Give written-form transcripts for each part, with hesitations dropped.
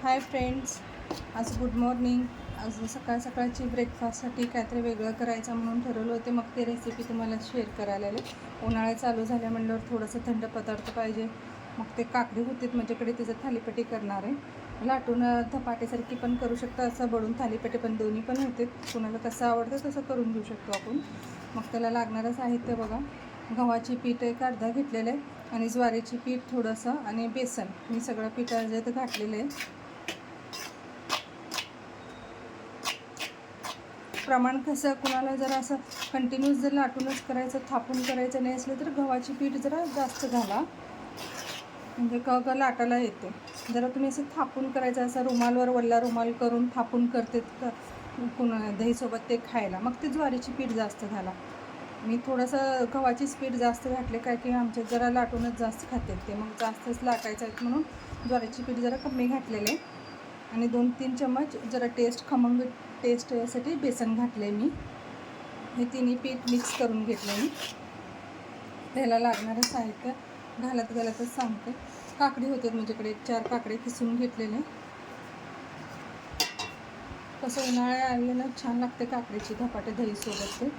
Hi friends, आज good morning. आज सकाळची ब्रेकफास्टसाठी काहीतरी वेगळं करायचं म्हणून ठरवलं होते. मग ते रेसिपी तुम्हाला शेअर करायला आले. उन्हाळा चालू झाल्या म्हणल्यावर थोडंसं थंड पदार्थ पाहिजे. मग ते काकडी होतीत माझ्याकडे, तिचं थालीपीठ करणार आहे. लाटून धपाटेसारखी पण करू शकता, असं बडून थालीपीठ पण, दोन्ही पण होते. कुणाला कसं आवडतं तसं करून घेऊ शकतो आपण. मग त्याला लागणारं साहित्य बघा. गव्हाची पीठ एक अर्धा घेतलेलं आहे आणि ज्वारीची पीठ थोडंसं आणि बेसन, मी सगळं पीठ याच्यात घातलेलं आहे. प्रमाण कसं, कुणाला जर असं कंटिन्यूस जर लाटूनच करायचं, थापून करायचं नाही असलं तर गव्हाची पीठ जरा जास्त घाला, म्हणजे लाटायला येते. जरा तुम्ही असं थापून करायचं, असं रुमालवर वल्ला रुमाल करून थापून करते कुणा दहीसोबत ते खायला, मग ते ज्वारीची पीठ जास्त घाला. मी थोडंसं गव्हाचीच पीठ जास्त घातले, काय की आमच्यात जरा लाटूनच जास्त खाते ते, मग जास्तच लाटायचं आहे म्हणून ज्वारीची पीठ जरा कमी घातलेले. आणि 2-3 चम्मच जरा खमंग टेस्ट यासाठी बेसन घातले मी. हे तिन्ही पीठ मिक्स करून घेतले मी. त्याला लागणारं साहित्य घालतच सांगते. काकडी होते माझ्याकडे, 4 काकडे किसून घेतलेले. कसं उन्हाळ्या आले ना, छान लागते काकडीची धपाटे दहीसोबत ते.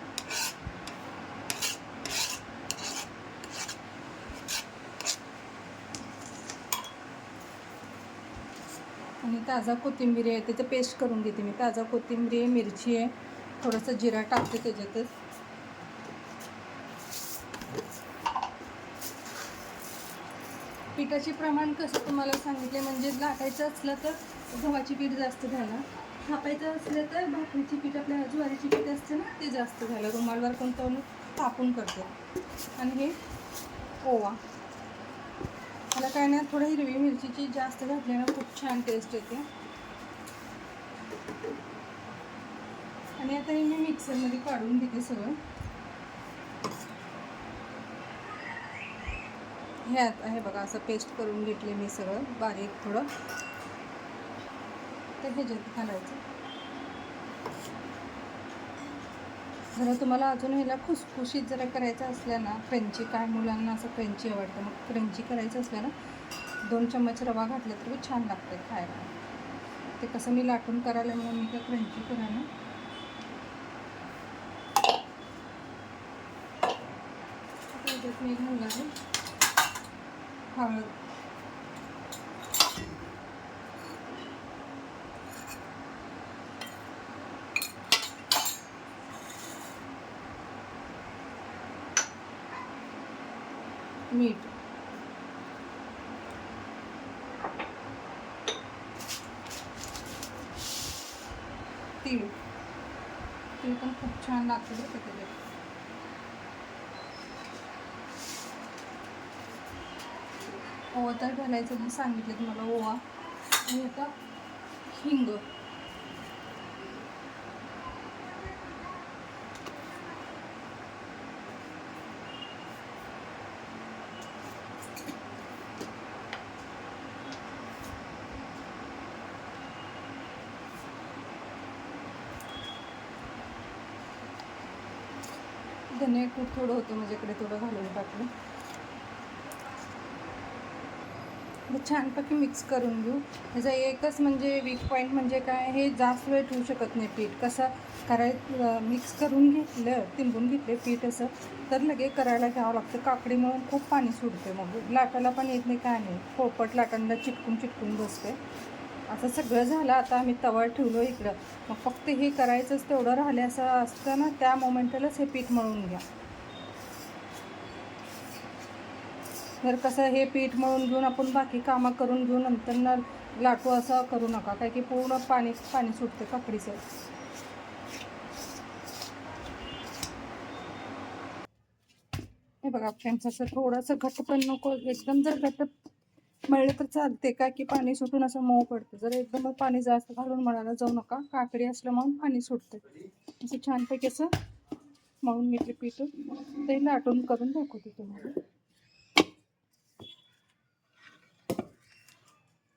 आणि ताजा कोथिंबीर आहे, त्याचं पेस्ट करून घेते मी. ताजा कोथिंबीर आहे, मिरची आहे, थोडंसं जिरा टाकते त्याच्यातच. पिठाचे प्रमाण कसं तुम्हाला सांगितले, म्हणजे लाटायचं असलं तर गव्हाची पीठ जास्त घाला, थापायचं असलं तर भाकरीची पीठ, आपल्या ज्वारीची पीठ असते ना, ते जास्त घाला. रुमालवर कोणतं थापून करते. आणि हे ओवा, मला काय नाही, थोडं हिरवी मिरचीची जास्त घातली ना, खूप छान टेस्ट येते. आणि आता हे मी मिक्सरमध्ये काढून घेते सगळं. हे बघा, असं पेस्ट करून घेतले मी सगळं बारीक थोडं. तर ह्याच्यात घालायचं. जरा तुम्हाला अजून ह्याला खुसखुशीत जरा करायचं असलं ना, क्रंची, काय मुलांना असं क्रंची आवडतं, मग क्रंची करायचं असलं ना, 2 चम्मच रवा घातला तरी छान लागते खायला. ते कसं मी लाटून करायला म्हणून मी काय क्रंची करायला. त्याच्यात मी घालणार आहे हळद, मीठ, तीळ पण खूप छान लागतं बरं त्याच्यात. ओवा तर घालायचं मी सांगितलं तुम्हाला, ओवा. आणि आता हिंग, धने खूप थोडं होतं माझ्याकडे, थोडं घालून टाकलं. छानपैकी मिक्स करून घेऊ. ह्याचा एकच म्हणजे वीक पॉईंट म्हणजे काय, हे जास्त वेळ ठेवू शकत नाही पीठ. कसं मिक्स करून घेतलं, तिंबून घेतले पीठ असं, तर लगे करायला घ्यावं लागतं. काकडी म्हणून खूप पाणी सुटते, मग लाटायला पण येत नाही, काय नाही, पोळपट लाटांना चिटकून बसते. असं सगळं झालं. आता आम्ही तवा ठेवलो इकडं, मग फक्त हे करायचंच तेवढं राहिले असं असतं ना, त्या मोमेंटलाच हे पीठ मळून घ्या. जर कसं हे पीठ मळून घेऊन आपण बाकी कामं करून घेऊन नंतर ना लाटू, असं करू नका, काय की पूर्ण पाणी सुटते काकडीचं. हे बघा फ्रेंड्स, असं थोडंसं घट्ट पण नको, एकदम जर घट्ट मळलं तर चालते, काय की पाणी सुटून असं मऊ पडतं. जर एकदम पाणी जास्त घालून मळायला जाऊ नका, काकडी असलं म्हणून पाणी सुटतं. असं छानपैकी असं मळून घेतले पीठ, ते लाटून करून दाखवते तुम्हाला.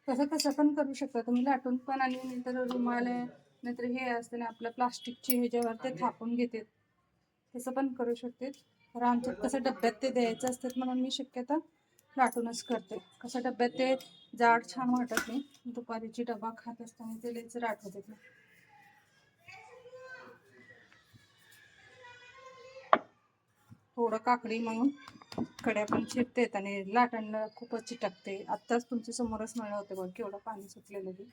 कसं पण करू शकता तुम्ही, लाटून पण, आणि नंतर रुमाल आहे, नाहीतर हे असते ना आपलं प्लास्टिकची, ह्याच्यावर ते थापून घेते, तसं पण करू शकते. तर आमच्यात कसं डब्यात ते द्यायचं असतात म्हणून मी शक्यता लाटूनच करते. कसं डब्यात ते जाड छान वाटत नाही. दुपारीची डबा खात असताना ते लयच आठवत येत. थोडं काकडी म्हणून कड्या पण चिरतेत आणि लाटांना खूपच चिटकते. आत्ताच तुमच्या समोरच मळलं होते बघ, केवढं पाणी सुटलेलं ते.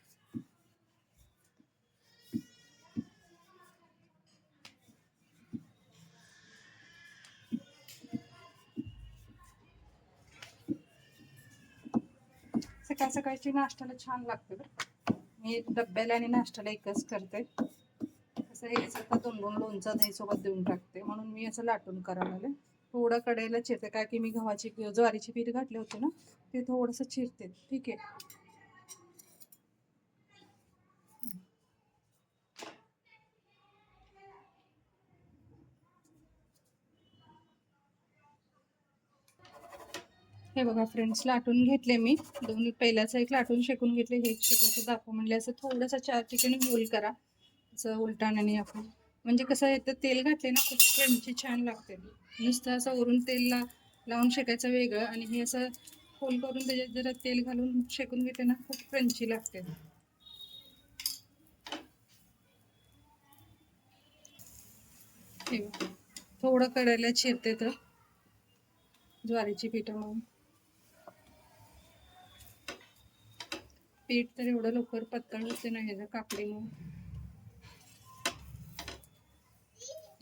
सकाळ सकाळची नाश्त्याला छान लागते बरं. मी डब्याला आणि नाश्त्याला एकच करते. असं हेच आता 2-2 लोणचं दही सोबत देऊन टाकते, म्हणून मी असं लाटून करायला लागले. थोडं कढईला चिरते, काय की मी गव्हाची ज्वारीची पीठ घातले होते ना, ते थोडंसं चिरते. ठीक आहे. हे बघा फ्रेंड्स, लाटून घेतले मी. पहिल्याचं एक लाटून शेकून घेतले. हे छोटंसं दाखव म्हणले असं थोडंसं 4 ठिकाणी होल करा, असं उलटाण्याने आपण. म्हणजे कसं येतं, तेल घातले ना खूप क्रंची छान लागते. नुसतं असं वरून तेल लावून शेकायचं वेगळं, आणि हे असं होल करून त्याच्यात जरा तेल घालून शेकून घेते ना, खूप क्रंची लागते. थोडं कढईला चिरते तर ज्वारीची पिठामुळे. पीठ तर एवढं लवकर पातळ होते ना ह्याच्या काकडीमुळे.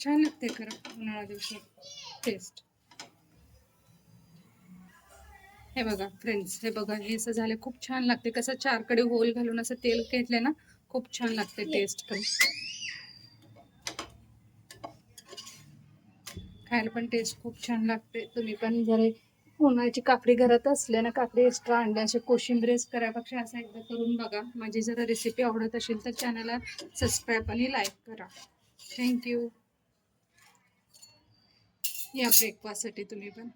छान लागते खरं उन्हाळ्या दिवसात टेस्ट. हे बघा फ्रेंड्स, हे बघा, हे असं झालं खूप छान लागते. कसं 4 कडे होल घालून असं तेल घेतले ना, खूप छान लागते टेस्ट पण. खायला पण टेस्ट खूप छान लागते. तुम्ही पण जरा उन्हाळ्याची काकडी घरात असल्या ना, काकडी एक्स्ट्रा आणल्या असे कोशिंबीर करायपेक्षा असं एकदा करून बघा. माझी जर रेसिपी आवडत असेल तर चॅनलला सबस्क्राईब आणि लाईक करा. थँक्यू. या ब्रेकफास्टसाठी तुम्ही पण.